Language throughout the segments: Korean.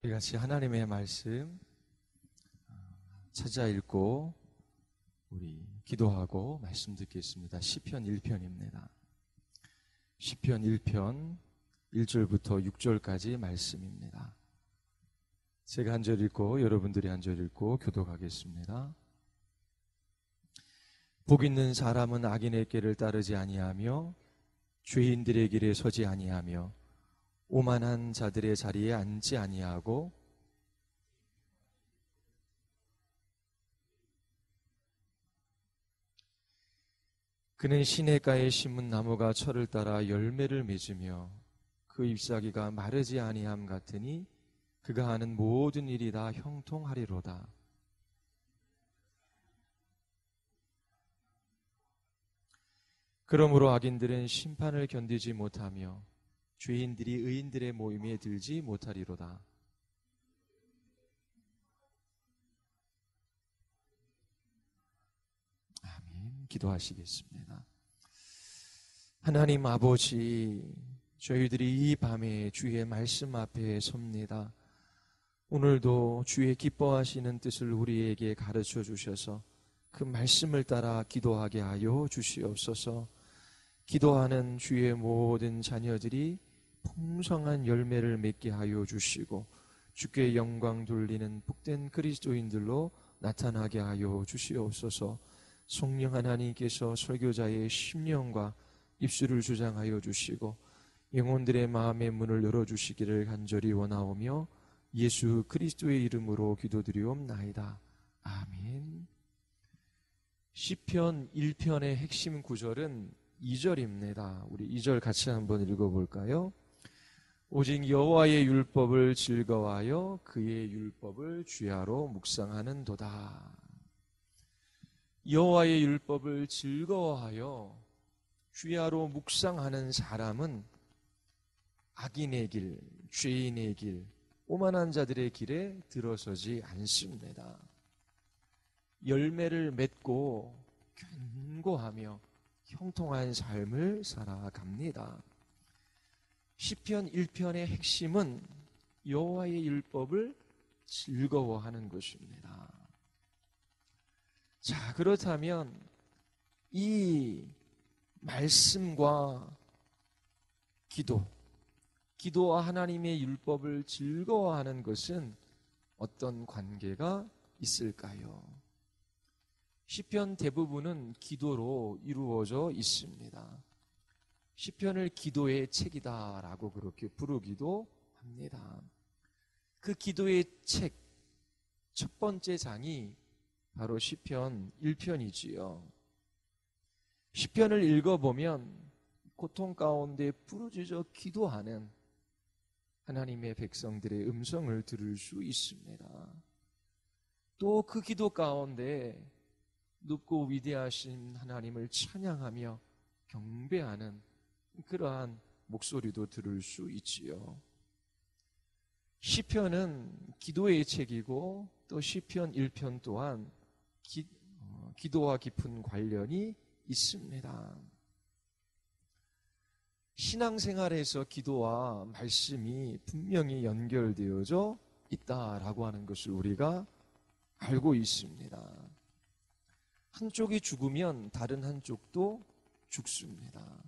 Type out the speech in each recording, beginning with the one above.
우리 같이 하나님의 말씀 찾아 읽고 우리 기도하고 말씀 듣겠습니다. 시편 1편입니다. 시편 1편 1절부터 6절까지 말씀입니다. 제가 한 절 읽고 여러분들이 한 절 읽고 교독하겠습니다. 복 있는 사람은 악인의 길을 따르지 아니하며 죄인들의 길에 서지 아니하며 오만한 자들의 자리에 앉지 아니하고 그는 시냇가에 심은 나무가 철을 따라 열매를 맺으며 그 잎사귀가 마르지 아니함 같으니 그가 하는 모든 일이 다 형통하리로다. 그러므로 악인들은 심판을 견디지 못하며 죄인들이 의인들의 모임에 들지 못하리로다. 아멘. 기도하시겠습니다. 하나님 아버지, 저희들이 이 밤에 주의 말씀 앞에 섭니다. 오늘도 주의 기뻐하시는 뜻을 우리에게 가르쳐 주셔서 그 말씀을 따라 기도하게 하여 주시옵소서. 기도하는 주의 모든 자녀들이 풍성한 열매를 맺게 하여 주시고 주께 영광 돌리는 복된 그리스도인들로 나타나게 하여 주시옵소서. 성령 하나님께서 설교자의 심령과 입술을 주장하여 주시고 영혼들의 마음의 문을 열어주시기를 간절히 원하오며 예수 그리스도의 이름으로 기도드리옵나이다. 아멘. 시편 1편의 핵심 구절은 2절입니다. 우리 2절 같이 한번 읽어볼까요? 오직 여호와의 율법을 즐거워하여 그의 율법을 주야로 묵상하는도다. 여호와의 율법을 즐거워하여 주야로 묵상하는 사람은 악인의 길, 죄인의 길, 오만한 자들의 길에 들어서지 않습니다. 열매를 맺고 견고하며 형통한 삶을 살아갑니다. 시편 1편의 핵심은 여호와의 율법을 즐거워하는 것입니다. 자, 그렇다면 이 말씀과 기도와 하나님의 율법을 즐거워하는 것은 어떤 관계가 있을까요? 시편 대부분은 기도로 이루어져 있습니다. 시편을 기도의 책이다라고 그렇게 부르기도 합니다. 그 기도의 책 첫 번째 장이 바로 시편 1편이지요. 시편을 읽어보면 고통 가운데 부르짖어 기도하는 하나님의 백성들의 음성을 들을 수 있습니다. 또 그 기도 가운데 높고 위대하신 하나님을 찬양하며 경배하는 그러한 목소리도 들을 수 있지요. 시편은 기도의 책이고 또 시편 1편 또한 기도와 깊은 관련이 있습니다. 신앙생활에서 기도와 말씀이 분명히 연결되어져 있다라고 하는 것을 우리가 알고 있습니다. 한쪽이 죽으면 다른 한쪽도 죽습니다.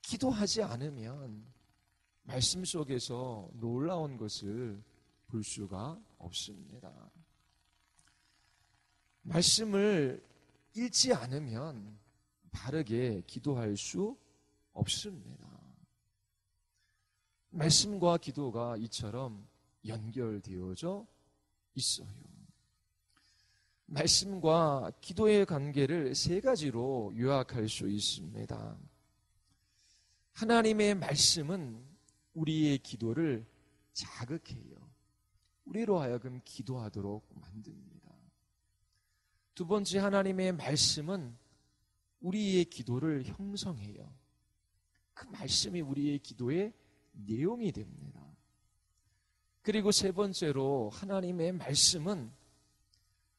기도하지 않으면 말씀 속에서 놀라운 것을 볼 수가 없습니다. 말씀을 읽지 않으면 바르게 기도할 수 없습니다. 말씀과 기도가 이처럼 연결되어져 있어요. 말씀과 기도의 관계를 세 가지로 요약할 수 있습니다. 하나님의 말씀은 우리의 기도를 자극해요. 우리로 하여금 기도하도록 만듭니다. 두 번째, 하나님의 말씀은 우리의 기도를 형성해요. 그 말씀이 우리의 기도의 내용이 됩니다. 그리고 세 번째로, 하나님의 말씀은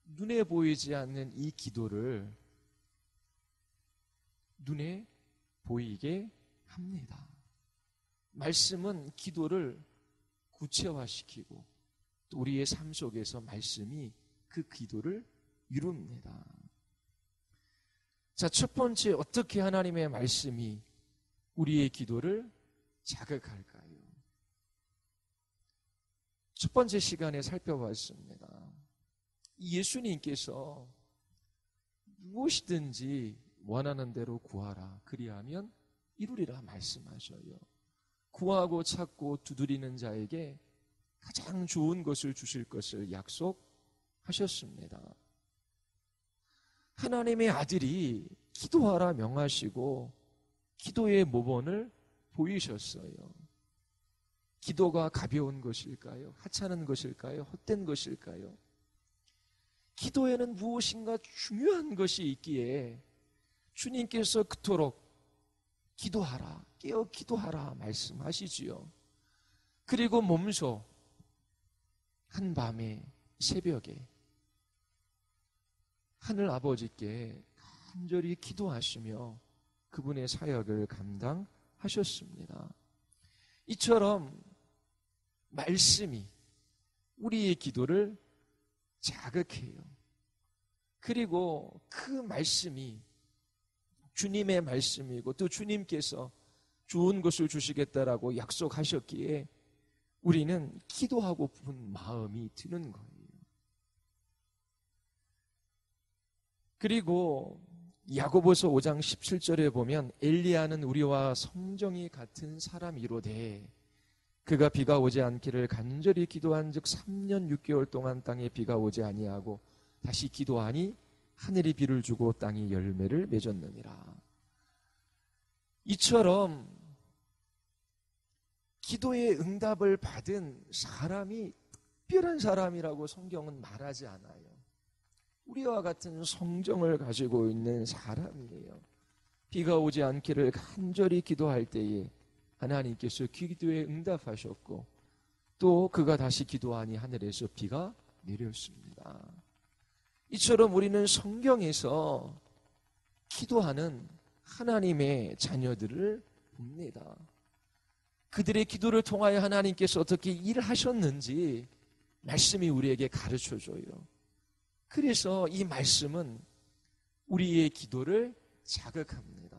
눈에 보이지 않는 이 기도를 눈에 보이게 합니다. 말씀은 기도를 구체화시키고 또 우리의 삶 속에서 말씀이 그 기도를 이룹니다. 자, 첫 번째, 어떻게 하나님의 말씀이 우리의 기도를 자극할까요? 첫 번째 시간에 살펴봤습니다. 예수님께서 무엇이든지 원하는 대로 구하라. 그리하면 이루리라 말씀하셔요. 구하고 찾고 두드리는 자에게 가장 좋은 것을 주실 것을 약속하셨습니다. 하나님의 아들이 기도하라 명하시고 기도의 모본을 보이셨어요. 기도가 가벼운 것일까요? 하찮은 것일까요? 헛된 것일까요? 기도에는 무엇인가 중요한 것이 있기에 주님께서 그토록 기도하라, 깨어 기도하라 말씀하시지요. 그리고 몸소 한밤에 새벽에 하늘 아버지께 간절히 기도하시며 그분의 사역을 감당하셨습니다. 이처럼 말씀이 우리의 기도를 자극해요. 그리고 그 말씀이 주님의 말씀이고 또 주님께서 좋은 것을 주시겠다라고 약속하셨기에 우리는 기도하고픈 마음이 드는 거예요. 그리고 야고보서 5장 17절에 보면 엘리야는 우리와 성정이 같은 사람이로되 그가 비가 오지 않기를 간절히 기도한즉 3년 6개월 동안 땅에 비가 오지 아니하고 다시 기도하니 하늘이 비를 주고 땅이 열매를 맺었느니라. 이처럼 기도의 응답을 받은 사람이 특별한 사람이라고 성경은 말하지 않아요. 우리와 같은 성정을 가지고 있는 사람이에요. 비가 오지 않기를 간절히 기도할 때에 하나님께서 기도에 응답하셨고 또 그가 다시 기도하니 하늘에서 비가 내렸습니다. 이처럼 우리는 성경에서 기도하는 하나님의 자녀들을 봅니다. 그들의 기도를 통하여 하나님께서 어떻게 일하셨는지 말씀이 우리에게 가르쳐줘요. 그래서 이 말씀은 우리의 기도를 자극합니다.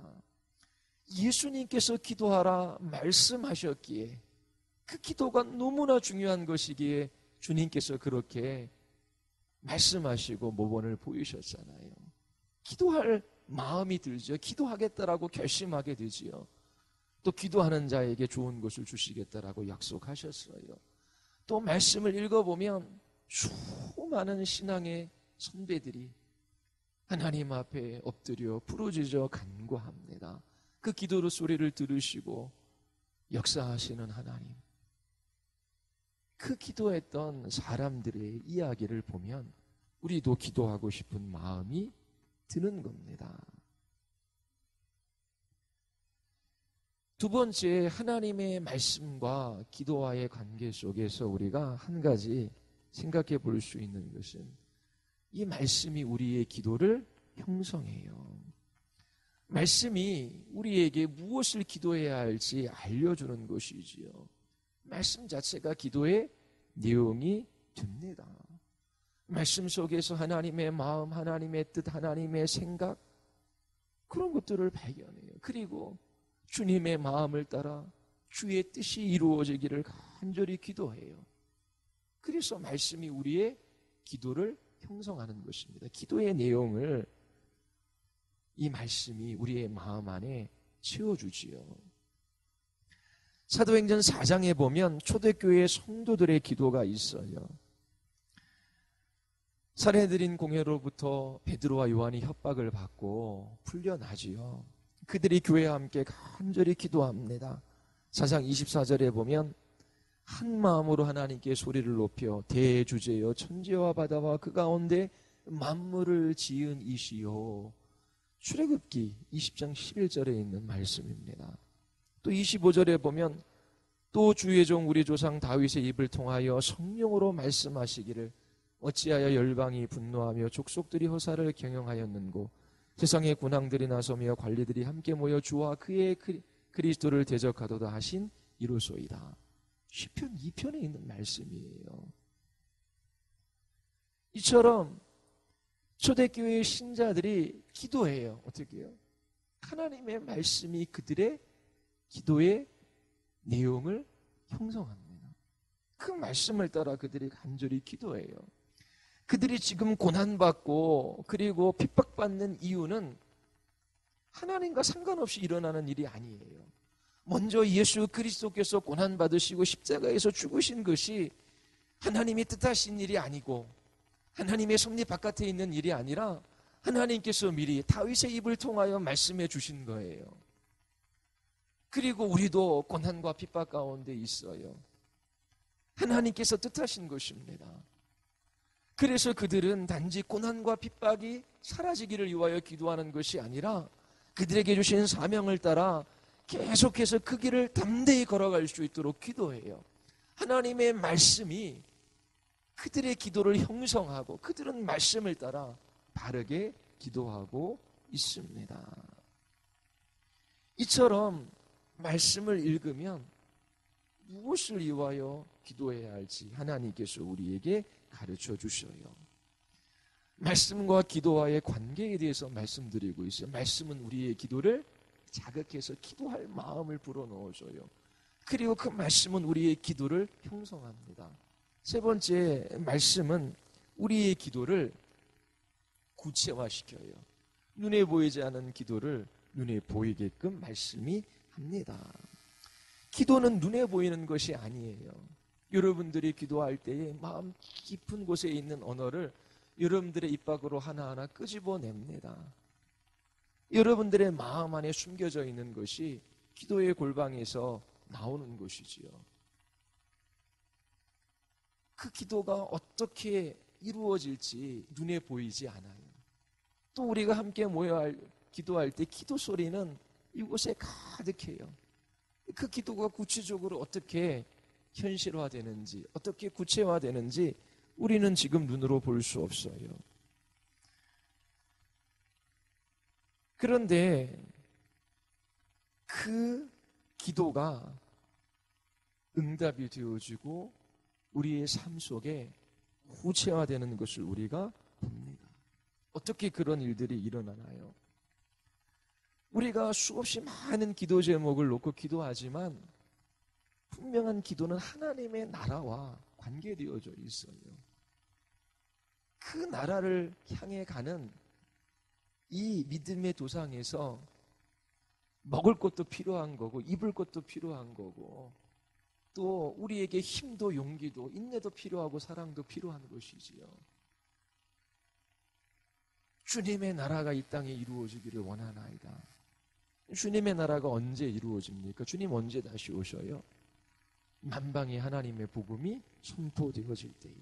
예수님께서 기도하라 말씀하셨기에 그 기도가 너무나 중요한 것이기에 주님께서 그렇게 말씀하시고 모본을 보이셨잖아요. 기도할 마음이 들죠. 기도하겠다라고 결심하게 되지요. 또 기도하는 자에게 좋은 것을 주시겠다라고 약속하셨어요. 또 말씀을 읽어보면 수많은 신앙의 선배들이 하나님 앞에 엎드려 부르짖어 간구합니다. 그 기도의 소리를 들으시고 역사하시는 하나님. 그 기도했던 사람들의 이야기를 보면 우리도 기도하고 싶은 마음이 드는 겁니다. 두 번째, 하나님의 말씀과 기도와의 관계 속에서 우리가 한 가지 생각해 볼 수 있는 것은 이 말씀이 우리의 기도를 형성해요. 말씀이 우리에게 무엇을 기도해야 할지 알려주는 것이지요. 말씀 자체가 기도의 내용이 됩니다. 말씀 속에서 하나님의 마음, 하나님의 뜻, 하나님의 생각 그런 것들을 발견해요. 그리고 주님의 마음을 따라 주의 뜻이 이루어지기를 간절히 기도해요. 그래서 말씀이 우리의 기도를 형성하는 것입니다. 기도의 내용을 이 말씀이 우리의 마음 안에 채워주지요. 사도행전 4장에 보면 초대교회 성도들의 기도가 있어요. 살해드린 공회로부터 베드로와 요한이 협박을 받고 풀려나지요. 그들이 교회와 함께 간절히 기도합니다. 4장 24절에 보면 한 마음으로 하나님께 소리를 높여 대주제여 천지와 바다와 그 가운데 만물을 지은 이시요. 출애굽기 20장 11절에 있는 말씀입니다. 또 25절에 보면 또 주의 종 우리 조상 다윗의 입을 통하여 성령으로 말씀하시기를 어찌하여 열방이 분노하며 족속들이 허사를 경영하였는고 세상의 군왕들이 나서며 관리들이 함께 모여 주와 그의 그리스도를 대적하도다 하신 이로소이다. 시편 2편에 있는 말씀이에요. 이처럼 초대교회의 신자들이 기도해요. 어떻게 해요? 하나님의 말씀이 그들의 기도의 내용을 형성합니다. 그 말씀을 따라 그들이 간절히 기도해요. 그들이 지금 고난받고 그리고 핍박받는 이유는 하나님과 상관없이 일어나는 일이 아니에요. 먼저 예수 그리스도께서 고난받으시고 십자가에서 죽으신 것이 하나님이 뜻하신 일이 아니고 하나님의 섭리 바깥에 있는 일이 아니라 하나님께서 미리 다윗의 입을 통하여 말씀해 주신 거예요. 그리고 우리도 고난과 핍박 가운데 있어요. 하나님께서 뜻하신 것입니다. 그래서 그들은 단지 고난과 핍박이 사라지기를 위하여 기도하는 것이 아니라 그들에게 주신 사명을 따라 계속해서 그 길을 담대히 걸어갈 수 있도록 기도해요. 하나님의 말씀이 그들의 기도를 형성하고 그들은 말씀을 따라 바르게 기도하고 있습니다. 이처럼 말씀을 읽으면 무엇을 위하여 기도해야 할지 하나님께서 우리에게 가르쳐 주셔요. 말씀과 기도와의 관계에 대해서 말씀드리고 있어요. 말씀은 우리의 기도를 자극해서 기도할 마음을 불어넣어줘요. 그리고 그 말씀은 우리의 기도를 형성합니다. 세 번째, 말씀은 우리의 기도를 구체화시켜요. 눈에 보이지 않은 기도를 눈에 보이게끔 말씀이 합니다. 기도는 눈에 보이는 것이 아니에요. 여러분들이 기도할 때에 마음 깊은 곳에 있는 언어를 여러분들의 입 밖으로 하나하나 끄집어냅니다. 여러분들의 마음 안에 숨겨져 있는 것이 기도의 골방에서 나오는 것이지요. 그 기도가 어떻게 이루어질지 눈에 보이지 않아요. 또 우리가 함께 모여 기도할 때 기도 소리는 이곳에 가득해요. 그 기도가 구체적으로 어떻게 현실화되는지, 어떻게 구체화되는지 우리는 지금 눈으로 볼 수 없어요. 그런데 그 기도가 응답이 되어지고 우리의 삶 속에 구체화되는 것을 우리가 봅니다. 어떻게 그런 일들이 일어나나요? 우리가 수없이 많은 기도 제목을 놓고 기도하지만 분명한 기도는 하나님의 나라와 관계되어져 있어요. 그 나라를 향해 가는 이 믿음의 도상에서 먹을 것도 필요한 거고 입을 것도 필요한 거고 또 우리에게 힘도 용기도 인내도 필요하고 사랑도 필요한 것이지요. 주님의 나라가 이 땅에 이루어지기를 원하나이다. 주님의 나라가 언제 이루어집니까? 주님 언제 다시 오셔요? 만방에 하나님의 복음이 선포되어질 때에.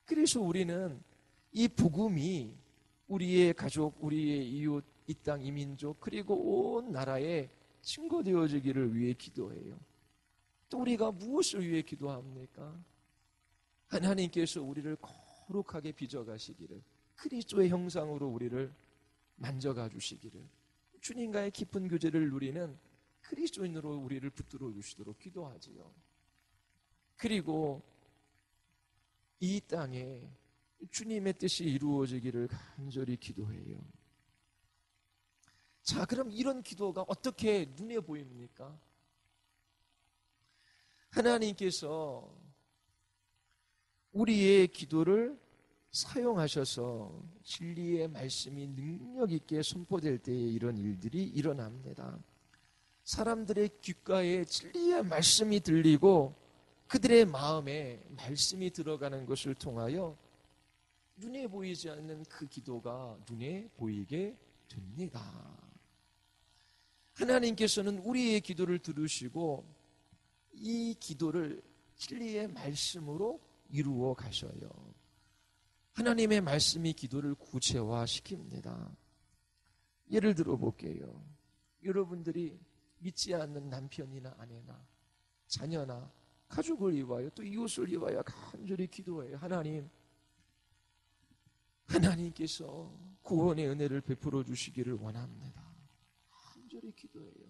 그래서 우리는 이 복음이 우리의 가족, 우리의 이웃, 이 땅 이민족 그리고 온 나라에 증거되어지기를 위해 기도해요. 또 우리가 무엇을 위해 기도합니까? 하나님께서 우리를 거룩하게 빚어가시기를, 그리스도의 형상으로 우리를 만져가 주시기를, 주님과의 깊은 교제를 누리는 그리스도인으로 우리를 붙들어 주시도록 기도하지요. 그리고 이 땅에 주님의 뜻이 이루어지기를 간절히 기도해요. 자, 그럼 이런 기도가 어떻게 눈에 보입니까? 하나님께서 우리의 기도를 사용하셔서 진리의 말씀이 능력 있게 선포될 때에 이런 일들이 일어납니다. 사람들의 귓가에 진리의 말씀이 들리고 그들의 마음에 말씀이 들어가는 것을 통하여 눈에 보이지 않는 그 기도가 눈에 보이게 됩니다. 하나님께서는 우리의 기도를 들으시고 이 기도를 진리의 말씀으로 이루어 가셔요. 하나님의 말씀이 기도를 구체화시킵니다. 예를 들어 볼게요. 여러분들이 믿지 않는 남편이나 아내나 자녀나 가족을 위하여 또 이웃을 위하여 간절히 기도해요. 하나님께서 구원의 은혜를 베풀어 주시기를 원합니다. 간절히 기도해요.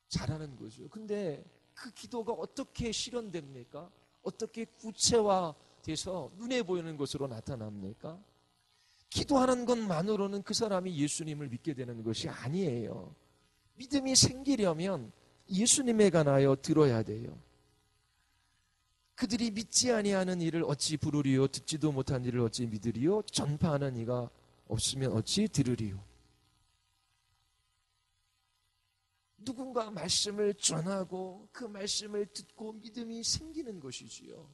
잘하는 거죠. 근데 그 기도가 어떻게 실현됩니까? 어떻게 구체화돼서 눈에 보이는 것으로 나타납니까? 기도하는 것만으로는 그 사람이 예수님을 믿게 되는 것이 아니에요. 믿음이 생기려면 예수님에 관하여 들어야 돼요. 그들이 믿지 아니하는 일을 어찌 부르리요? 듣지도 못한 일을 어찌 믿으리요? 전파하는 이가 없으면 어찌 들으리요? 누군가 말씀을 전하고 그 말씀을 듣고 믿음이 생기는 것이지요.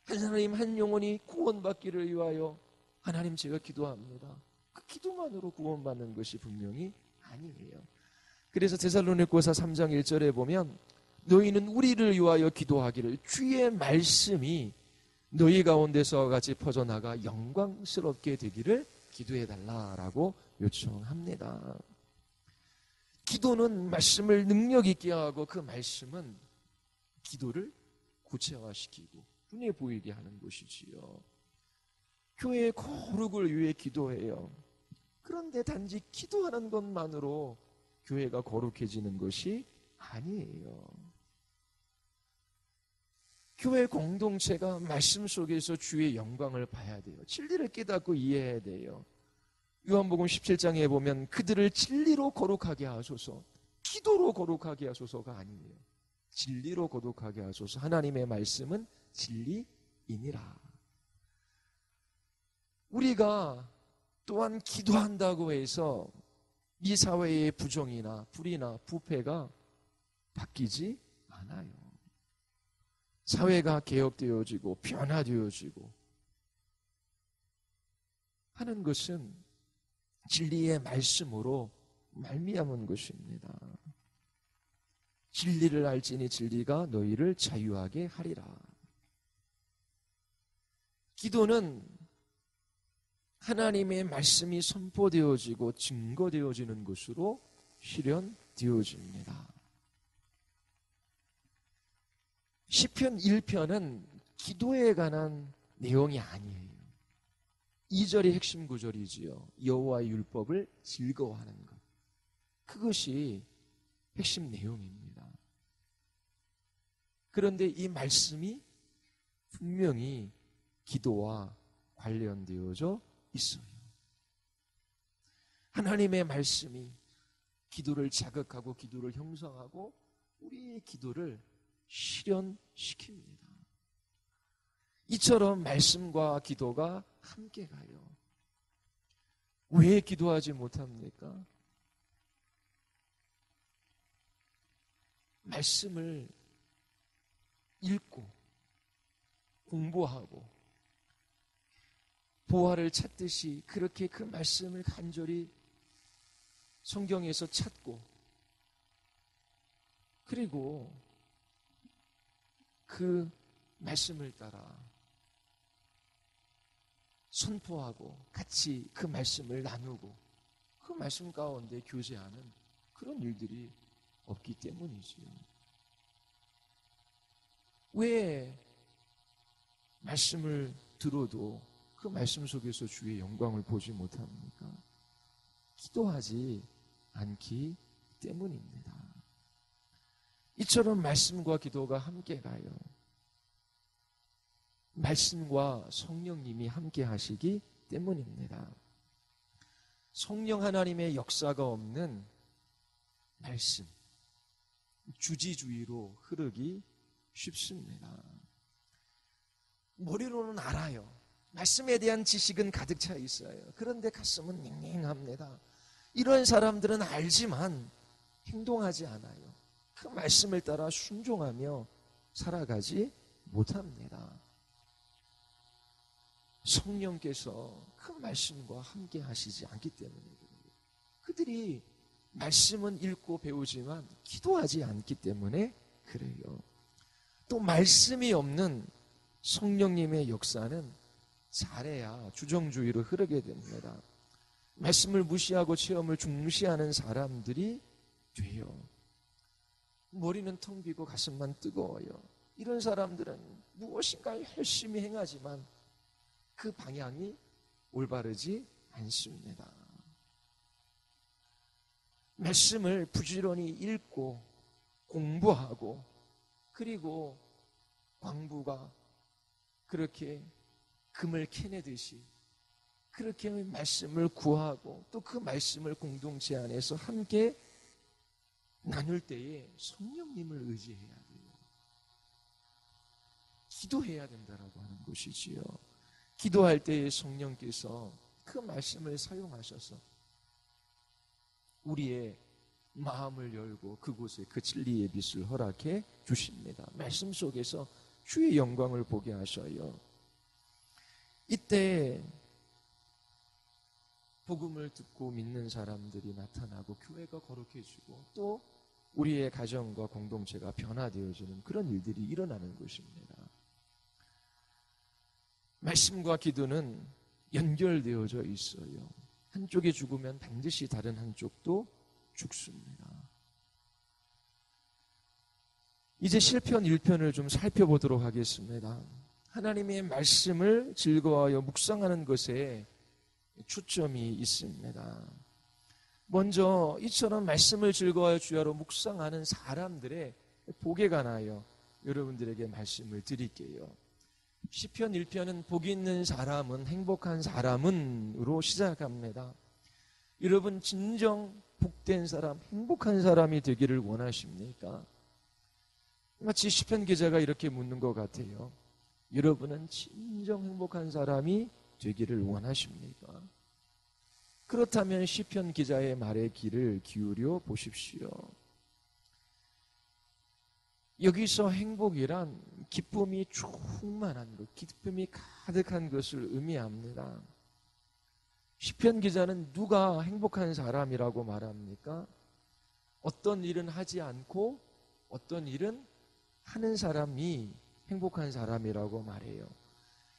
하나님, 한 영혼이 구원받기를 위하여 하나님, 제가 기도합니다. 그 기도만으로 구원받는 것이 분명히 아니에요. 그래서 데살로니가서 3장 1절에 보면 너희는 우리를 위하여 기도하기를 주의 말씀이 너희 가운데서 같이 퍼져나가 영광스럽게 되기를 기도해달라라고 요청합니다. 기도는 말씀을 능력 있게 하고 그 말씀은 기도를 구체화시키고 눈에 보이게 하는 것이지요. 교회의 거룩을 위해 기도해요. 그런데 단지 기도하는 것만으로 교회가 거룩해지는 것이 아니에요. 교회 공동체가 말씀 속에서 주의 영광을 봐야 돼요. 진리를 깨닫고 이해해야 돼요. 요한복음 17장에 보면 그들을 진리로 거룩하게 하소서, 기도로 거룩하게 하소서가 아니에요. 진리로 거룩하게 하소서. 하나님의 말씀은 진리이니라. 우리가 또한 기도한다고 해서 이 사회의 부정이나 불의나 부패가 바뀌지 않아요. 사회가 개혁되어지고 변화되어지고 하는 것은 진리의 말씀으로 말미암은 것입니다. 진리를 알지니 진리가 너희를 자유하게 하리라. 기도는 하나님의 말씀이 선포되어지고 증거되어지는 것으로 실현되어집니다. 시편 1편은 기도에 관한 내용이 아니에요. 2절이 핵심 구절이지요. 여호와의 율법을 즐거워하는 것. 그것이 핵심 내용입니다. 그런데 이 말씀이 분명히 기도와 관련되어져 있어요. 하나님의 말씀이 기도를 자극하고 기도를 형성하고 우리의 기도를 실현시킵니다. 이처럼 말씀과 기도가 함께 가요. 왜 기도하지 못합니까? 말씀을 읽고 공부하고 보화를 찾듯이 그렇게 그 말씀을 간절히 성경에서 찾고 그리고 그 말씀을 따라 선포하고 같이 그 말씀을 나누고 그 말씀 가운데 교제하는 그런 일들이 없기 때문이지요. 왜 말씀을 들어도 그 말씀 속에서 주의 영광을 보지 못합니까? 기도하지 않기 때문입니다. 이처럼 말씀과 기도가 함께 가요. 말씀과 성령님이 함께 하시기 때문입니다. 성령 하나님의 역사가 없는 말씀, 주지주의로 흐르기 쉽습니다. 머리로는 알아요. 말씀에 대한 지식은 가득 차 있어요. 그런데 가슴은 냉랭합니다. 이런 사람들은 알지만 행동하지 않아요. 그 말씀을 따라 순종하며 살아가지 못합니다. 성령께서 그 말씀과 함께 하시지 않기 때문입니다. 그들이 말씀은 읽고 배우지만 기도하지 않기 때문에 그래요. 또 말씀이 없는 성령님의 역사는 잘해야 주정주의로 흐르게 됩니다. 말씀을 무시하고 체험을 중시하는 사람들이 돼요. 머리는 텅 비고 가슴만 뜨거워요. 이런 사람들은 무엇인가 열심히 행하지만 그 방향이 올바르지 않습니다. 말씀을 부지런히 읽고 공부하고 그리고 광부가 그렇게 금을 캐내듯이 그렇게 말씀을 구하고 또 그 말씀을 공동체 안에서 함께 나눌 때에 성령님을 의지해야 돼요. 기도해야 된다라고 하는 것이지요. 기도할 때에 성령께서 그 말씀을 사용하셔서 우리의 마음을 열고 그곳에 그 진리의 빛을 허락해 주십니다. 말씀 속에서 주의 영광을 보게 하셔요. 이때 복음을 듣고 믿는 사람들이 나타나고 교회가 거룩해지고 또 우리의 가정과 공동체가 변화되어지는 그런 일들이 일어나는 것입니다. 말씀과 기도는 연결되어져 있어요. 한쪽이 죽으면 반드시 다른 한쪽도 죽습니다. 이제 시편 1편을 좀 살펴보도록 하겠습니다. 하나님의 말씀을 즐거워하여 묵상하는 것에 초점이 있습니다. 먼저 이처럼 말씀을 즐거워하여 주야로 묵상하는 사람들의 복에 관하여 여러분들에게 말씀을 드릴게요. 시편 1편은 복 있는 사람은 행복한 사람은으로 시작합니다. 여러분 진정 복된 사람, 행복한 사람이 되기를 원하십니까? 마치 시편 기자가 이렇게 묻는 것 같아요. 여러분은 진정 행복한 사람이 되기를 원하십니까? 그렇다면 시편 기자의 말에 귀를 기울여 보십시오. 여기서 행복이란 기쁨이 충만한 것, 기쁨이 가득한 것을 의미합니다. 시편 기자는 누가 행복한 사람이라고 말합니까? 어떤 일은 하지 않고 어떤 일은 하는 사람이 행복한 사람이라고 말해요.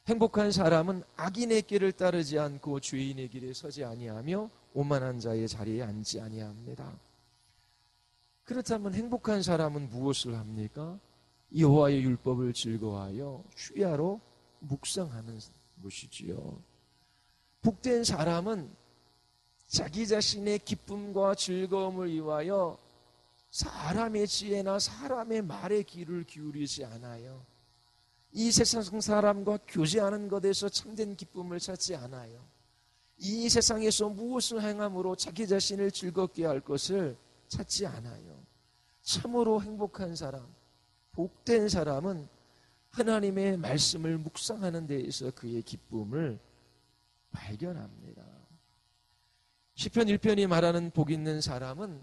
행복한 사람은 악인의 길을 따르지 않고 죄인의 길에 서지 아니하며 오만한 자의 자리에 앉지 아니합니다. 그렇다면 행복한 사람은 무엇을 합니까? 여호와의 율법을 즐거워하여 주야로 묵상하는 것이지요. 복된 사람은 자기 자신의 기쁨과 즐거움을 위하여 사람의 지혜나 사람의 말에 귀를 기울이지 않아요. 이 세상 사람과 교제하는 것에서 참된 기쁨을 찾지 않아요. 이 세상에서 무엇을 행함으로 자기 자신을 즐겁게 할 것을 찾지 않아요. 참으로 행복한 사람, 복된 사람은 하나님의 말씀을 묵상하는 데에서 그의 기쁨을 발견합니다. 시편 1편이 말하는 복 있는 사람은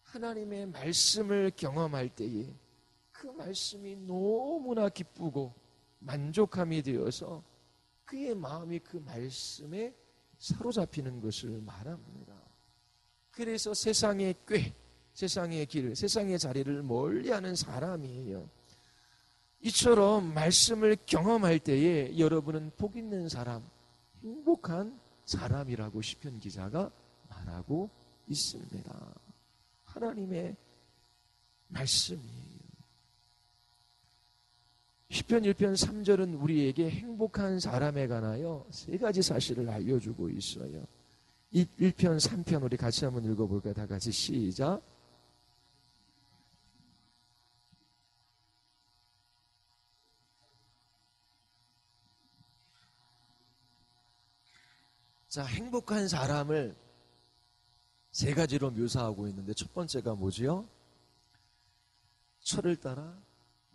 하나님의 말씀을 경험할 때에 그 말씀이 너무나 기쁘고 만족함이 되어서 그의 마음이 그 말씀에 사로잡히는 것을 말합니다. 그래서 세상의 꾀, 세상의 길, 세상의 자리를 멀리하는 사람이에요. 이처럼 말씀을 경험할 때에 여러분은 복 있는 사람, 행복한 사람이라고 시편 기자가 말하고 있습니다. 하나님의 말씀이에요. 시편 1편 3절은 우리에게 행복한 사람에 관하여 세 가지 사실을 알려주고 있어요. 1편, 3편 우리 같이 한번 읽어볼까요? 다 같이 시작. 자, 행복한 사람을 세 가지로 묘사하고 있는데 첫 번째가 뭐지요? 철을 따라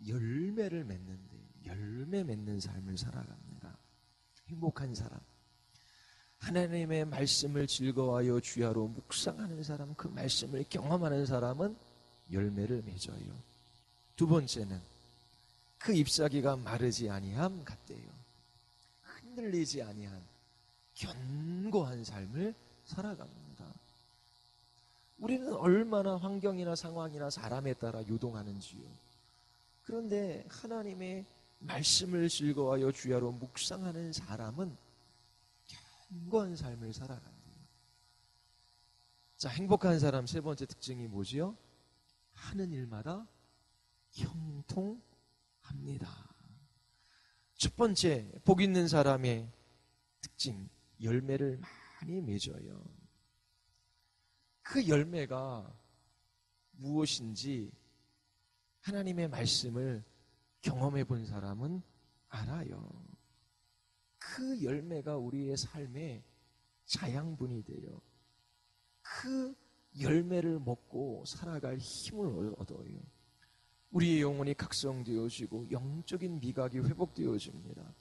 열매를 맺는데 열매 맺는 삶을 살아갑니다. 행복한 사람, 하나님의 말씀을 즐거워하여 주야로 묵상하는 사람, 그 말씀을 경험하는 사람은 열매를 맺어요. 두 번째는 그 잎사귀가 마르지 아니함 같대요. 흔들리지 아니한 견고한 삶을 살아갑니다. 우리는 얼마나 환경이나 상황이나 사람에 따라 요동하는지요. 그런데 하나님의 말씀을 즐거워하여 주야로 묵상하는 사람은 견고한 삶을 살아간대요. 자, 행복한 사람 세 번째 특징이 뭐지요? 하는 일마다 형통합니다. 첫 번째, 복 있는 사람의 특징, 열매를 많이 맺어요. 그 열매가 무엇인지 하나님의 말씀을 경험해 본 사람은 알아요. 그 열매가 우리의 삶의 자양분이 돼요. 그 열매를 먹고 살아갈 힘을 얻어요. 우리의 영혼이 각성되어지고 영적인 미각이 회복되어집니다.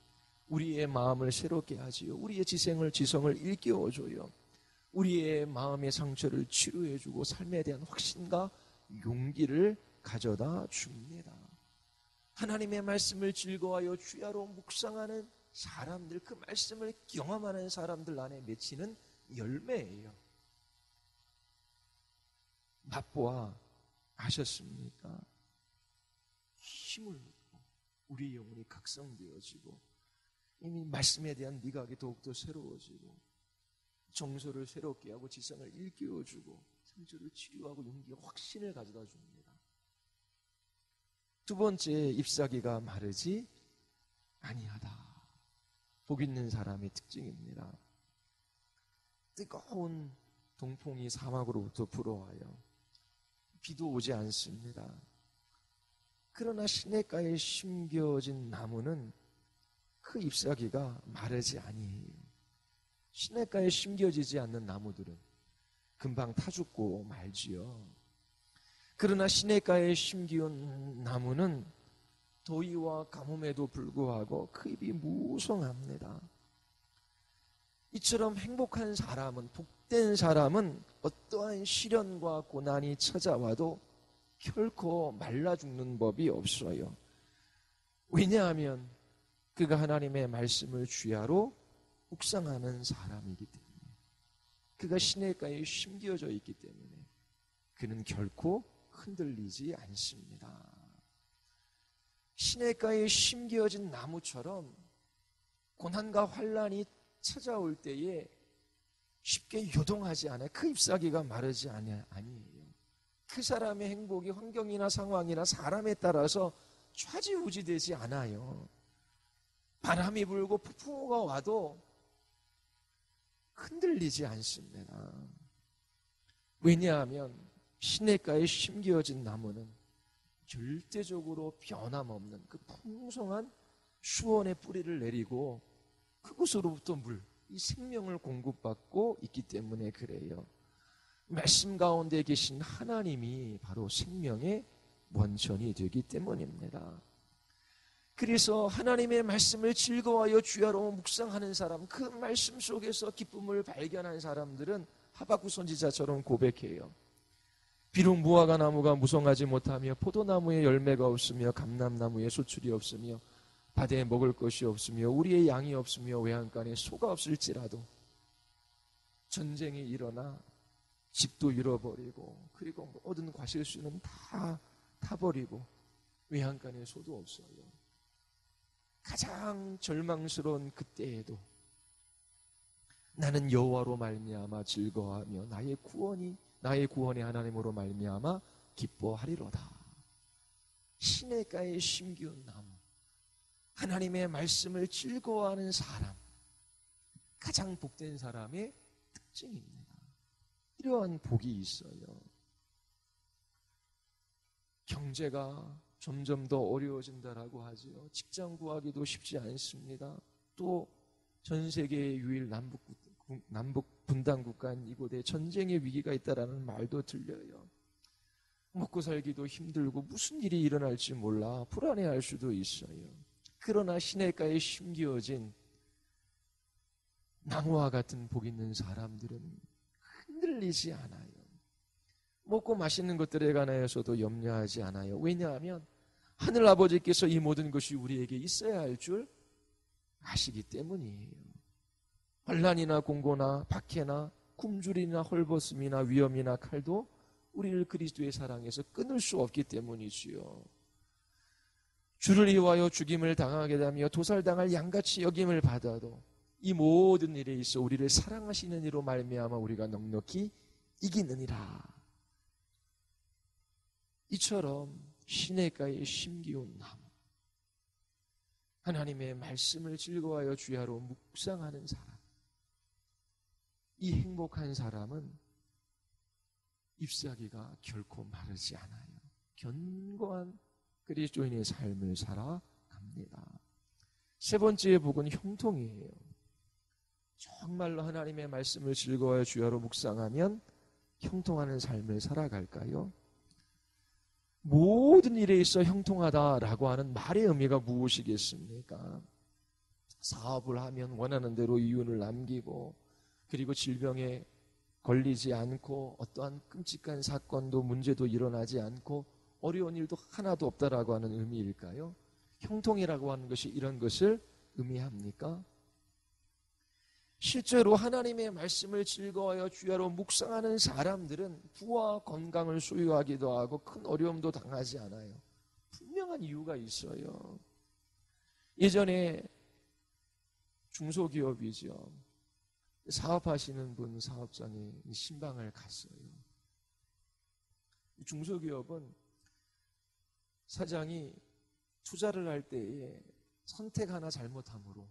우리의 마음을 새롭게 하지요. 우리의 지성을 일깨워줘요. 우리의 마음의 상처를 치료해주고 삶에 대한 확신과 용기를 가져다 줍니다. 하나님의 말씀을 즐거워하여 주야로 묵상하는 사람들, 그 말씀을 경험하는 사람들 안에 맺히는 열매예요. 맛보아 아셨습니까? 힘을 얻고 우리 영혼이 각성되어지고 이미 말씀에 대한 미각이 더욱더 새로워지고 정서를 새롭게 하고 지성을 일깨워주고 상처를 치료하고 용기와 확신을 가져다 줍니다. 두 번째, 잎사귀가 마르지 아니하다. 복 있는 사람의 특징입니다. 뜨거운 동풍이 사막으로부터 불어와요. 비도 오지 않습니다. 그러나 시냇가에 심겨진 나무는 그 잎사귀가 마르지 아니해요. 시냇가에 심겨지지 않는 나무들은 금방 타 죽고 말지요. 그러나 시냇가에 심기운 나무는 더위와 가뭄에도 불구하고 그 잎이 무성합니다. 이처럼 행복한 사람은, 복된 사람은 어떠한 시련과 고난이 찾아와도 결코 말라 죽는 법이 없어요. 왜냐하면 그가 하나님의 말씀을 주야로 묵상하는 사람이기 때문에, 그가 시냇가에 심겨져 있기 때문에 그는 결코 흔들리지 않습니다. 시냇가에 심겨진 나무처럼 고난과 환난이 찾아올 때에 쉽게 요동하지 않아요. 그 잎사귀가 마르지 아니에요. 그 사람의 행복이 환경이나 상황이나 사람에 따라서 좌지우지되지 않아요. 바람이 불고 폭풍우가 와도 흔들리지 않습니다. 왜냐하면 시냇가에 심겨진 나무는 절대적으로 변함없는 그 풍성한 수원의 뿌리를 내리고 그곳으로부터 이 생명을 공급받고 있기 때문에 그래요. 말씀 가운데 계신 하나님이 바로 생명의 원천이 되기 때문입니다. 그래서 하나님의 말씀을 즐거워하여 주야로 묵상하는 사람, 그 말씀 속에서 기쁨을 발견한 사람들은 하박국 선지자처럼 고백해요. 비록 무화과 나무가 무성하지 못하며 포도나무에 열매가 없으며 감람나무에 소출이 없으며 밭에 먹을 것이 없으며 우리의 양이 없으며 외양간에 소가 없을지라도 전쟁이 일어나 집도 잃어버리고 그리고 모든 과실수는 다 타버리고 외양간에 소도 없어요. 가장 절망스러운 그때에도 나는 여호와로 말미암아 즐거워하며 나의 구원의 하나님으로 말미암아 기뻐하리로다. 시냇가에 심기운 나무, 하나님의 말씀을 즐거워하는 사람, 가장 복된 사람의 특징입니다. 이러한 복이 있어요. 경제가 점점 더 어려워진다라고 하지요. 직장 구하기도 쉽지 않습니다. 또 전 세계의 유일 남북 분단 국가인 이곳에 전쟁의 위기가 있다라는 말도 들려요. 먹고 살기도 힘들고 무슨 일이 일어날지 몰라 불안해할 수도 있어요. 그러나 시냇가에 심겨진 나무와 같은 복 있는 사람들은 흔들리지 않아요. 먹고 마시는 것들에 관하여서도 염려하지 않아요. 왜냐하면 하늘 아버지께서 이 모든 것이 우리에게 있어야 할 줄 아시기 때문이에요. 환난이나 공고나 박해나 굶주림이나 헐벗음이나 위험이나 칼도 우리를 그리스도의 사랑에서 끊을 수 없기 때문이지요. 주를 위하여 죽임을 당하게 되며 도살당할 양같이 여김을 받아도 이 모든 일에 있어 우리를 사랑하시는 이로 말미암아 우리가 넉넉히 이기느니라. 이처럼 시냇가에 심기운 나무, 하나님의 말씀을 즐거워하여 주야로 묵상하는 사람, 이 행복한 사람은 잎사귀가 결코 마르지 않아요. 견고한 그리스도인의 삶을 살아갑니다. 세 번째 복은 형통이에요. 정말로 하나님의 말씀을 즐거워하여 주야로 묵상하면 형통하는 삶을 살아갈까요? 모든 일에 있어 형통하다라고 하는 말의 의미가 무엇이겠습니까? 사업을 하면 원하는 대로 이윤을 남기고, 그리고 질병에 걸리지 않고, 어떠한 끔찍한 사건도 문제도 일어나지 않고, 어려운 일도 하나도 없다라고 하는 의미일까요? 형통이라고 하는 것이 이런 것을 의미합니까? 실제로 하나님의 말씀을 즐거워하여 주야로 묵상하는 사람들은 부와 건강을 소유하기도 하고 큰 어려움도 당하지 않아요. 분명한 이유가 있어요. 예전에 중소기업이죠. 사업하시는 분 사업장에 신방을 갔어요. 중소기업은 사장이 투자를 할 때에 선택 하나 잘못함으로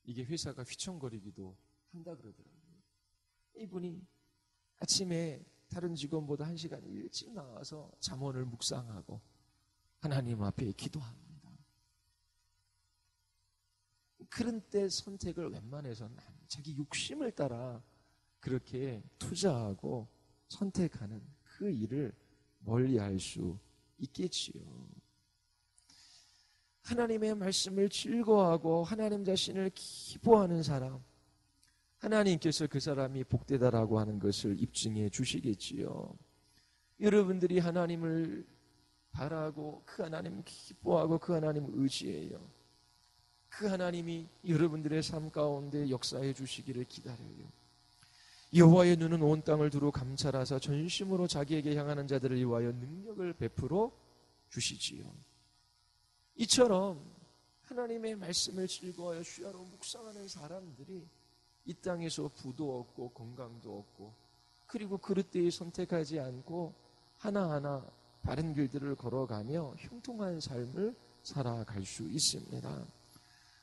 이게 회사가 휘청거리기도 한다 그러더라고요. 이분이 아침에 다른 직원보다 1시간 일찍 나와서 잠언을 묵상하고 하나님 앞에 기도합니다. 그런 때 선택을 웬만해서는 자기 욕심을 따라 그렇게 투자하고 선택하는 그 일을 멀리할 수 있겠지요. 하나님의 말씀을 즐거워하고 하나님 자신을 기뻐하는 사람, 하나님께서 그 사람이 복되다라고 하는 것을 입증해 주시겠지요. 여러분들이 하나님을 바라고 그 하나님 기뻐하고 그 하나님 의지해요. 그 하나님이 여러분들의 삶 가운데 역사해 주시기를 기다려요. 여호와의 눈은 온 땅을 두루 감찰하사 전심으로 자기에게 향하는 자들을 위하여 능력을 베풀어 주시지요. 이처럼 하나님의 말씀을 즐거워하여 주야로 묵상하는 사람들이 이 땅에서 부도 없고 건강도 없고, 그리고 그릇되이 선택하지 않고 하나하나 바른 길들을 걸어가며 형통한 삶을 살아갈 수 있습니다.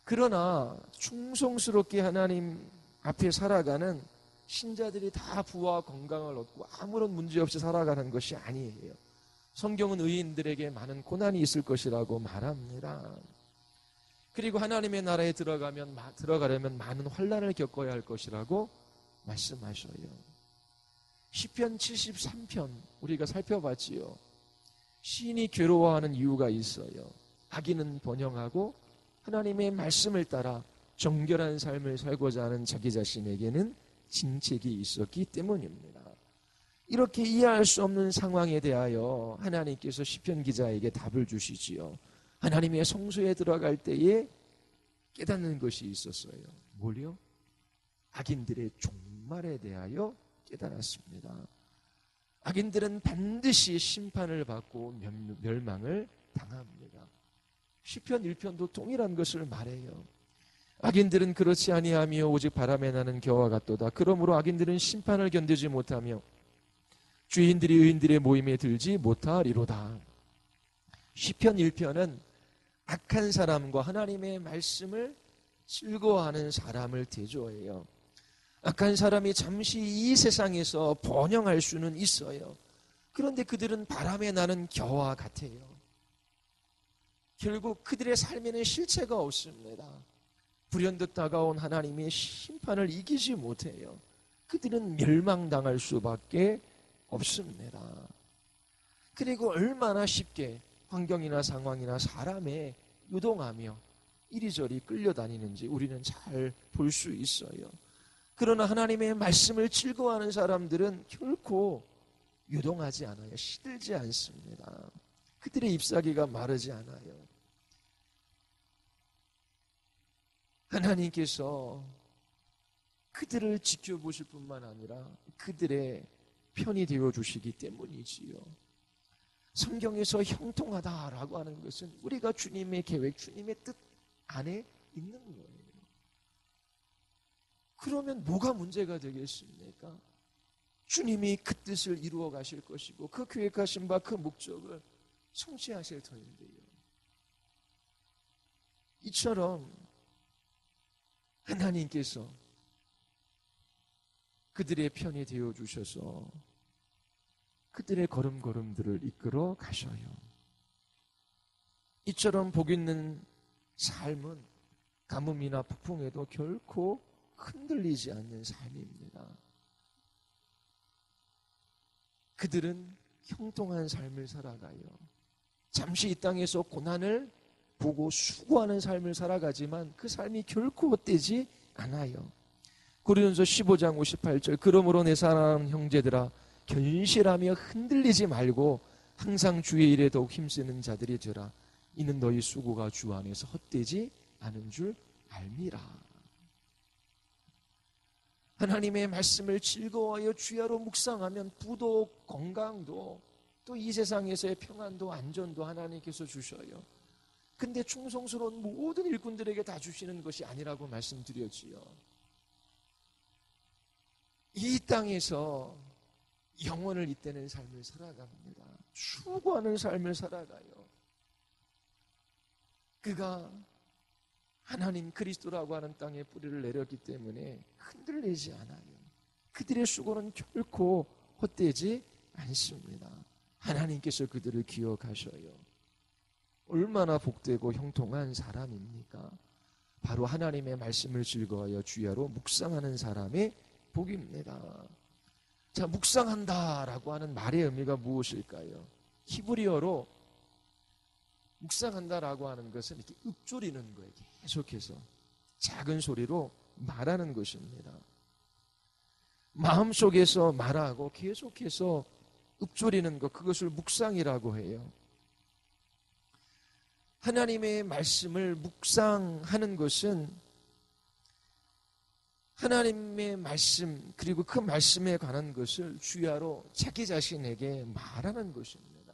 그러나 충성스럽게 하나님 앞에 살아가는 신자들이 다 부와 건강을 얻고 아무런 문제 없이 살아가는 것이 아니에요. 성경은 의인들에게 많은 고난이 있을 것이라고 말합니다. 그리고 하나님의 나라에 들어가려면 많은 환난을 겪어야 할 것이라고 말씀하셔요. 시편 73편 우리가 살펴봤지요. 시인이 괴로워하는 이유가 있어요. 악인은 번영하고 하나님의 말씀을 따라 정결한 삶을 살고자 하는 자기 자신에게는 진책이 있었기 때문입니다. 이렇게 이해할 수 없는 상황에 대하여 하나님께서 시편 기자에게 답을 주시지요. 하나님의 성소에 들어갈 때에 깨닫는 것이 있었어요. 뭘요? 악인들의 종말에 대하여 깨달았습니다. 악인들은 반드시 심판을 받고 멸망을 당합니다. 시편 1편도 동일한 것을 말해요. 악인들은 그렇지 아니하며 오직 바람에 나는 겨와 같도다. 그러므로 악인들은 심판을 견디지 못하며 죄인들이 의인들의 모임에 들지 못하리로다. 시편 1편은 악한 사람과 하나님의 말씀을 즐거워하는 사람을 대조해요. 악한 사람이 잠시 이 세상에서 번영할 수는 있어요. 그런데 그들은 바람에 나는 겨와 같아요. 결국 그들의 삶에는 실체가 없습니다. 불현듯 다가온 하나님의 심판을 이기지 못해요. 그들은 멸망당할 수밖에 없습니다. 그리고 얼마나 쉽게 환경이나 상황이나 사람에 유동하며 이리저리 끌려다니는지 우리는 잘 볼 수 있어요. 그러나 하나님의 말씀을 즐거워하는 사람들은 결코 유동하지 않아요. 시들지 않습니다. 그들의 잎사귀가 마르지 않아요. 하나님께서 그들을 지켜보실 뿐만 아니라 그들의 편이 되어주시기 때문이지요. 성경에서 형통하다라고 하는 것은 우리가 주님의 계획, 주님의 뜻 안에 있는 거예요. 그러면 뭐가 문제가 되겠습니까? 주님이 그 뜻을 이루어 가실 것이고 그 계획하신 바 그 목적을 성취하실 터인데요. 이처럼 하나님께서 그들의 편이 되어주셔서 그들의 걸음걸음들을 이끌어 가셔요. 이처럼 복 있는 삶은 가뭄이나 폭풍에도 결코 흔들리지 않는 삶입니다. 그들은 형통한 삶을 살아가요. 잠시 이 땅에서 고난을 보고 수고하는 삶을 살아가지만 그 삶이 결코 헛되지 않아요. 고린도전서 15장 58절, 그러므로 내 사랑하는 형제들아 견실하며 흔들리지 말고 항상 주의 일에 더욱 힘쓰는 자들이 되라. 이는 너희 수고가 주 안에서 헛되지 않은 줄 알미라. 하나님의 말씀을 즐거워하여 주야로 묵상하면 부도 건강도 또 이 세상에서의 평안도 안전도 하나님께서 주셔요. 근데 충성스러운 모든 일꾼들에게 다 주시는 것이 아니라고 말씀드렸지요. 이 땅에서 영원을 잇대는 삶을 살아갑니다. 수고하는 삶을 살아가요. 그가 하나님 그리스도라고 하는 땅에 뿌리를 내렸기 때문에 흔들리지 않아요. 그들의 수고는 결코 헛되지 않습니다. 하나님께서 그들을 기억하셔요. 얼마나 복되고 형통한 사람입니까? 바로 하나님의 말씀을 즐거워하여 주야로 묵상하는 사람의 복입니다. 자, 묵상한다라고 하는 말의 의미가 무엇일까요? 히브리어로 묵상한다라고 하는 것은 이렇게 읊조리는 거예요. 계속해서 작은 소리로 말하는 것입니다. 마음속에서 말하고 계속해서 읊조리는 것, 그것을 묵상이라고 해요. 하나님의 말씀을 묵상하는 것은 하나님의 말씀 그리고 그 말씀에 관한 것을 주야로 자기 자신에게 말하는 것입니다.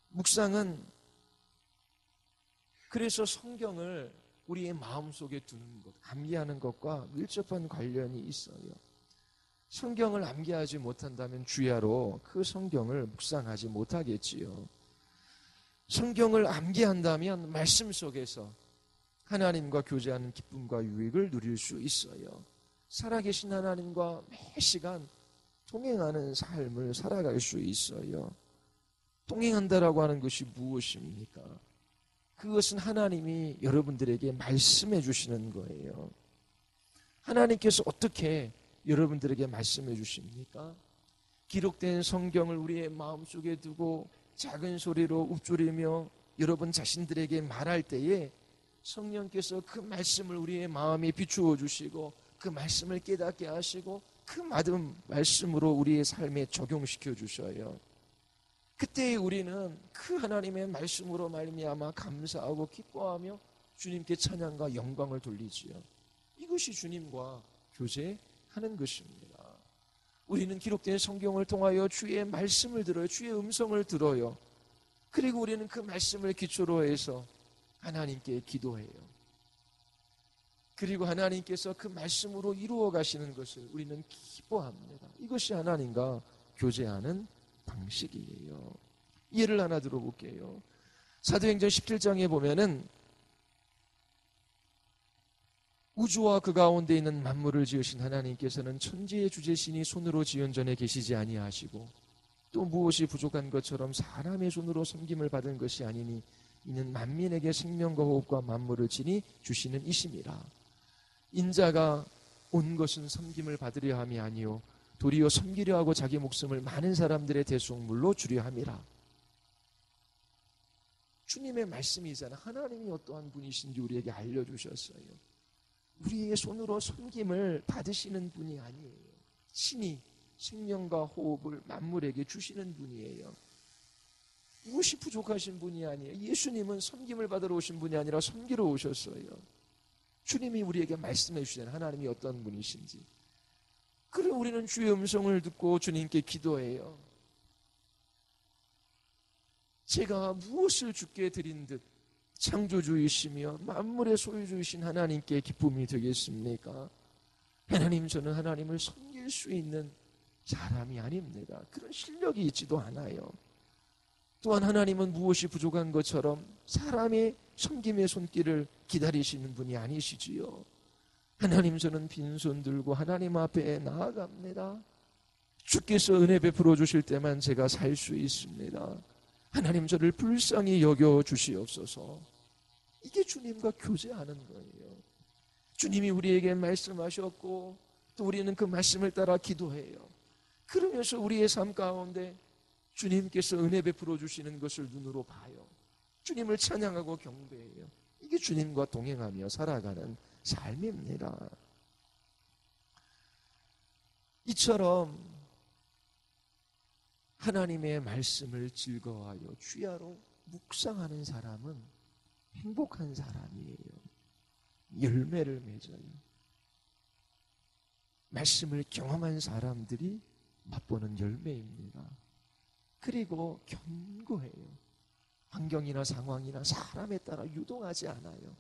묵상은 그래서 성경을 우리의 마음속에 두는 것, 암기하는 것과 밀접한 관련이 있어요. 성경을 암기하지 못한다면 주야로 그 성경을 묵상하지 못하겠지요. 성경을 암기한다면 말씀 속에서 하나님과 교제하는 기쁨과 유익을 누릴 수 있어요. 살아계신 하나님과 매 시간 동행하는 삶을 살아갈 수 있어요. 동행한다라고 하는 것이 무엇입니까? 그것은 하나님이 여러분들에게 말씀해 주시는 거예요. 하나님께서 어떻게 여러분들에게 말씀해 주십니까? 기록된 성경을 우리의 마음속에 두고 작은 소리로 읊조리며 여러분 자신들에게 말할 때에 성령께서 그 말씀을 우리의 마음에 비추어 주시고 그 말씀을 깨닫게 하시고 그 모든 말씀으로 우리의 삶에 적용시켜 주셔요. 그때 우리는 그 하나님의 말씀으로 말미암아 감사하고 기뻐하며 주님께 찬양과 영광을 돌리지요. 이것이 주님과 교제하는 것입니다. 우리는 기록된 성경을 통하여 주의 말씀을 들어요. 주의 음성을 들어요. 그리고 우리는 그 말씀을 기초로 해서 하나님께 기도해요. 그리고 하나님께서 그 말씀으로 이루어 가시는 것을 우리는 기뻐합니다. 이것이 하나님과 교제하는 방식이에요. 예를 하나 들어볼게요. 사도행전 17장에 보면은 우주와 그 가운데 있는 만물을 지으신 하나님께서는 천지의 주제신이 손으로 지은 전에 계시지 아니하시고 또 무엇이 부족한 것처럼 사람의 손으로 섬김을 받은 것이 아니니 이는 만민에게 생명과 호흡과 만물을 지니 주시는 이심이라. 인자가 온 것은 섬김을 받으려 함이 아니요 도리어 섬기려 하고 자기 목숨을 많은 사람들의 대속물로 주려 함이라. 주님의 말씀이잖아. 하나님이 어떠한 분이신지 우리에게 알려주셨어요. 우리의 손으로 섬김을 받으시는 분이 아니에요. 신이 생명과 호흡을 만물에게 주시는 분이에요. 무엇이 부족하신 분이 아니에요. 예수님은 섬김을 받으러 오신 분이 아니라 섬기러 오셨어요. 주님이 우리에게 말씀해 주시는 하나님이 어떤 분이신지. 그래 우리는 주의 음성을 듣고 주님께 기도해요. 제가 무엇을 주께 드린 듯 창조주이시며 만물의 소유주이신 하나님께 기쁨이 되겠습니까? 하나님, 저는 하나님을 섬길 수 있는 사람이 아닙니다. 그런 실력이 있지도 않아요. 또한 하나님은 무엇이 부족한 것처럼 사람의 섬김의 손길을 기다리시는 분이 아니시지요. 하나님, 저는 빈손 들고 하나님 앞에 나아갑니다. 주께서 은혜 베풀어 주실 때만 제가 살 수 있습니다. 하나님 저를 불쌍히 여겨 주시옵소서. 이게 주님과 교제하는 거예요. 주님이 우리에게 말씀하셨고 또 우리는 그 말씀을 따라 기도해요. 그러면서 우리의 삶 가운데 주님께서 은혜 베풀어 주시는 것을 눈으로 봐요. 주님을 찬양하고 경배해요. 이게 주님과 동행하며 살아가는 삶입니다. 이처럼 하나님의 말씀을 즐거워하여 주야로 묵상하는 사람은 행복한 사람이에요. 열매를 맺어요. 말씀을 경험한 사람들이 맛보는 열매입니다. 그리고 견고해요. 환경이나 상황이나 사람에 따라 유동하지 않아요.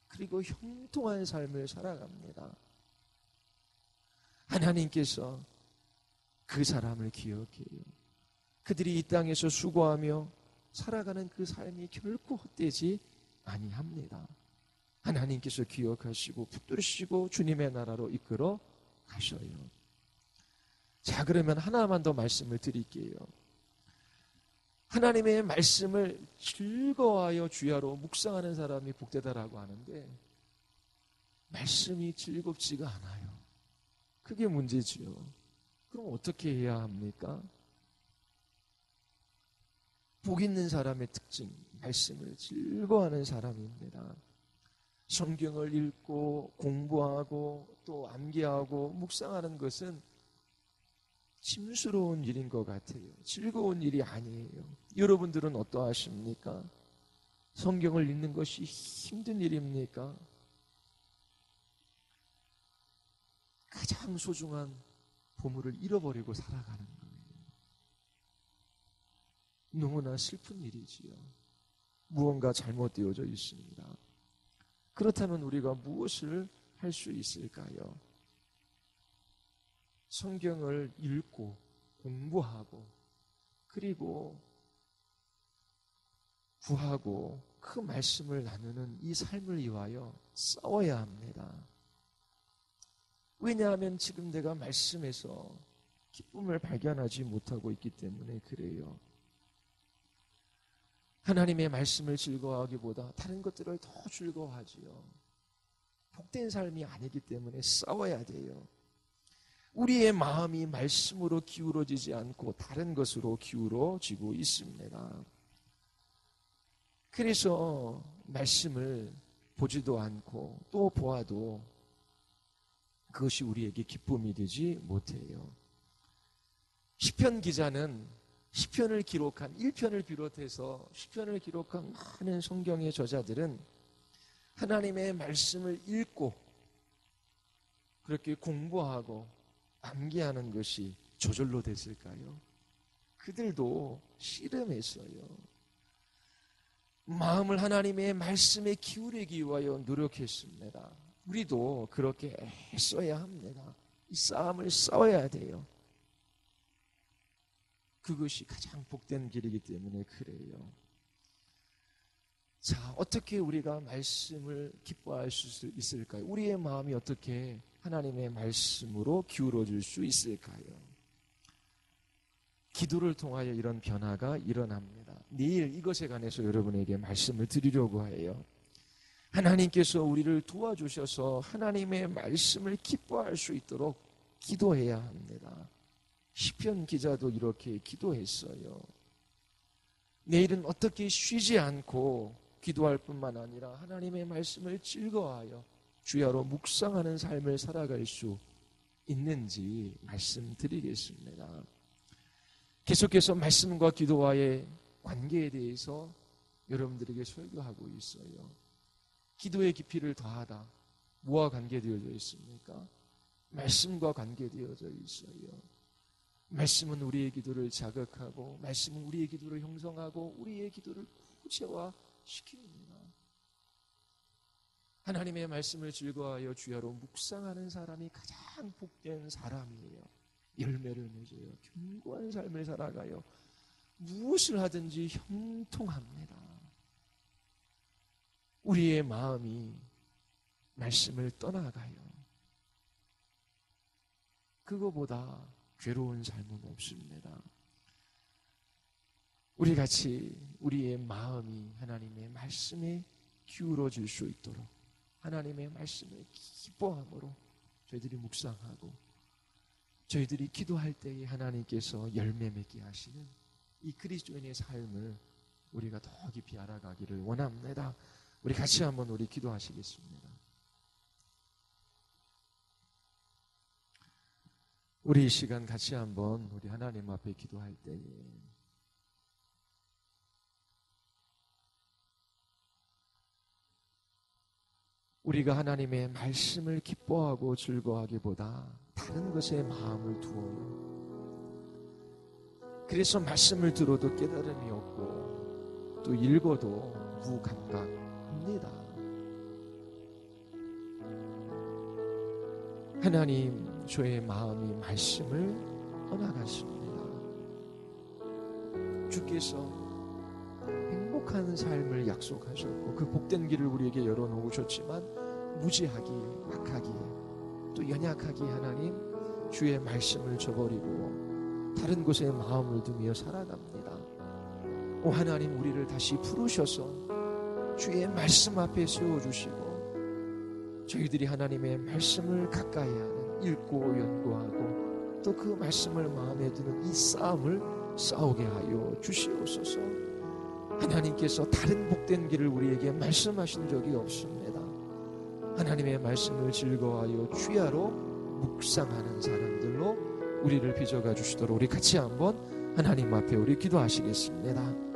그리고 형통한 삶을 살아갑니다. 하나님께서 그 사람을 기억해요. 그들이 이 땅에서 수고하며 살아가는 그 삶이 결코 헛되지 아니합니다. 하나님께서 기억하시고 붙드시고 주님의 나라로 이끌어 가셔요. 자, 그러면 하나만 더 말씀을 드릴게요. 하나님의 말씀을 즐거워하여 주야로 묵상하는 사람이 복되다라고 하는데 말씀이 즐겁지가 않아요. 그게 문제지요. 그럼 어떻게 해야 합니까? 복 있는 사람의 특징, 말씀을 즐거워하는 사람입니다. 성경을 읽고 공부하고 또 암기하고 묵상하는 것은 짐스러운 일인 것 같아요. 즐거운 일이 아니에요. 여러분들은 어떠하십니까? 성경을 읽는 것이 힘든 일입니까? 가장 소중한 보물을 잃어버리고 살아가는 거예요. 너무나 슬픈 일이지요. 무언가 잘못되어져 있습니다. 그렇다면 우리가 무엇을 할 수 있을까요? 성경을 읽고 공부하고 그리고 구하고 그 말씀을 나누는 이 삶을 위하여 싸워야 합니다. 왜냐하면 지금 내가 말씀에서 기쁨을 발견하지 못하고 있기 때문에 그래요. 하나님의 말씀을 즐거워하기보다 다른 것들을 더 즐거워하지요. 복된 삶이 아니기 때문에 싸워야 돼요. 우리의 마음이 말씀으로 기울어지지 않고 다른 것으로 기울어지고 있습니다. 그래서 말씀을 보지도 않고 또 보아도 그것이 우리에게 기쁨이 되지 못해요. 시편 기자는 시편을 기록한 1편을 비롯해서 시편을 기록한 많은 성경의 저자들은 하나님의 말씀을 읽고 그렇게 공부하고 암기하는 것이 저절로 됐을까요? 그들도 씨름했어요. 마음을 하나님의 말씀에 기울이기 위하여 노력했습니다. 우리도 그렇게 애써야 합니다. 이 싸움을 싸워야 돼요. 그것이 가장 복된 길이기 때문에 그래요. 자, 어떻게 우리가 말씀을 기뻐할 수 있을까요? 우리의 마음이 어떻게 하나님의 말씀으로 기울어질 수 있을까요? 기도를 통하여 이런 변화가 일어납니다. 내일 이것에 관해서 여러분에게 말씀을 드리려고 해요. 하나님께서 우리를 도와주셔서 하나님의 말씀을 기뻐할 수 있도록 기도해야 합니다. 시편 기자도 이렇게 기도했어요. 내일은 어떻게 쉬지 않고 기도할 뿐만 아니라 하나님의 말씀을 즐거워하여 주야로 묵상하는 삶을 살아갈 수 있는지 말씀드리겠습니다. 계속해서 말씀과 기도와의 관계에 대해서 여러분들에게 설교하고 있어요. 기도의 깊이를 더하다. 뭐와 관계되어져 있습니까? 말씀과 관계되어져 있어요. 말씀은 우리의 기도를 자극하고 말씀은 우리의 기도를 형성하고 우리의 기도를 구체화시킵니다. 하나님의 말씀을 즐거워하여 주야로 묵상하는 사람이 가장 복된 사람이에요. 열매를 맺어요. 견고한 삶을 살아가요. 무엇을 하든지 형통합니다. 우리의 마음이 말씀을 떠나가요. 그거보다 괴로운 삶은 없습니다. 우리 같이 우리의 마음이 하나님의 말씀에 기울어질 수 있도록 하나님의 말씀을 기뻐함으로 저희들이 묵상하고 저희들이 기도할 때에 하나님께서 열매 맺게 하시는 이 그리스도인의 삶을 우리가 더 깊이 알아가기를 원합니다. 우리 같이 한번 우리 기도하시겠습니다. 우리 이 시간 같이 한번 우리 하나님 앞에 기도할 때에 우리가 하나님의 말씀을 기뻐하고 즐거워하기보다 다른 것에 마음을 두어요. 그래서 말씀을 들어도 깨달음이 없고 또 읽어도 무감각합니다. 하나님, 저의 마음이 말씀을 떠나갔습니다. 주께서 행복한 삶을 약속하셨고 그 복된 길을 우리에게 열어놓으셨지만 무지하게, 악하게, 또 연약하게 하나님 주의 말씀을 저버리고 다른 곳에 마음을 두며 살아갑니다. 오 하나님, 우리를 다시 부르셔서 주의 말씀 앞에 세워주시고 저희들이 하나님의 말씀을 가까이 하는 읽고 연구하고 또 그 말씀을 마음에 두는 이 싸움을 싸우게 하여 주시옵소서. 하나님께서 다른 복된 길을 우리에게 말씀하신 적이 없습니다. 하나님의 말씀을 즐거워하여 주야로 묵상하는 사람들로 우리를 빚어가 주시도록 우리 같이 한번 하나님 앞에 우리 기도하시겠습니다.